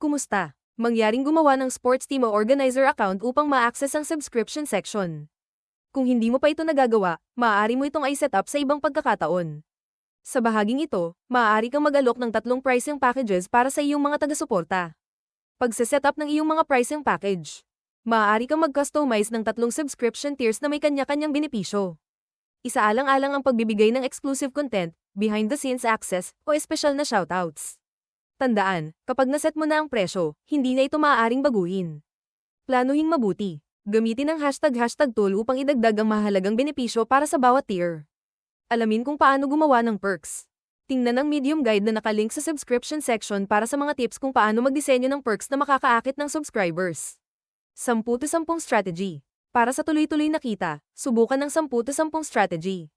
Kumusta? Mangyaring gumawa ng sports team o organizer account upang ma-access ang subscription section. Kung hindi mo pa ito nagagawa, maaari mo itong i-set up sa ibang pagkakataon. Sa bahaging ito, maaari kang mag-alok ng 3 pricing packages para sa iyong mga taga-suporta. Pagse-set up ng iyong mga pricing package, maaari kang mag-customize ng 3 subscription tiers na may kanya-kanyang benepisyo. Isaalang-alang ang pagbibigay ng exclusive content, behind-the-scenes access, o espesyal na shoutouts. Tandaan, kapag naset mo na ang presyo, hindi na ito maaaring baguhin. Planuhing mabuti. Gamitin ang hashtag tool upang idagdag ang mahalagang benepisyo para sa bawat tier. Alamin kung paano gumawa ng perks. Tingnan ang Medium guide na nakalink sa subscription section para sa mga tips kung paano magdisenyo ng perks na makakaakit ng subscribers. 10-10 strategy. Para sa tuloy-tuloy na kita, subukan ng 10-10 strategy.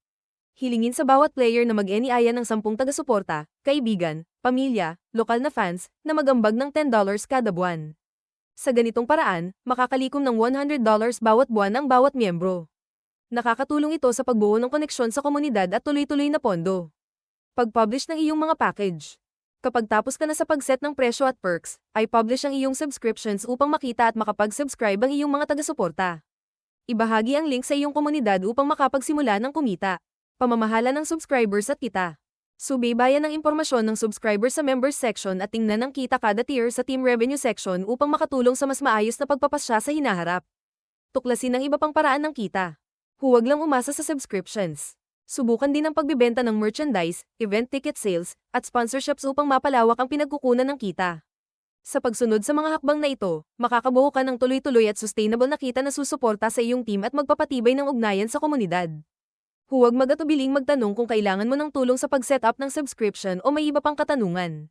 Hilingin sa bawat player na mag-anyaya ng 10 taga-suporta, kaibigan, pamilya, lokal na fans, na magambag ng $10 kada buwan. Sa ganitong paraan, makakalikom ng $100 bawat buwan ang bawat miyembro. Nakakatulong ito sa pagbuo ng koneksyon sa komunidad at tuloy-tuloy na pondo. Pag-publish ng iyong mga package. Kapag tapos ka na sa pag-set ng presyo at perks, ay publish ang iyong subscriptions upang makita at makapag-subscribe ang iyong mga taga-suporta. Ibahagi ang link sa iyong komunidad upang makapagsimula ng kumita. Pamamahala ng subscribers at kita. Subaybayan ang impormasyon ng subscribers sa members section at tingnan ang kita kada tier sa team revenue section upang makatulong sa mas maayos na pagpapasya sa hinaharap. Tuklasin ang iba pang paraan ng kita. Huwag lang umasa sa subscriptions. Subukan din ang pagbibenta ng merchandise, event ticket sales, at sponsorships upang mapalawak ang pinagkukunan ng kita. Sa pagsunod sa mga hakbang na ito, makakabuo ka ng tuloy-tuloy at sustainable na kita na susuporta sa iyong team at magpapatibay ng ugnayan sa komunidad. Huwag mag-atubiling magtanong kung kailangan mo ng tulong sa pag-set up ng subscription o may iba pang katanungan.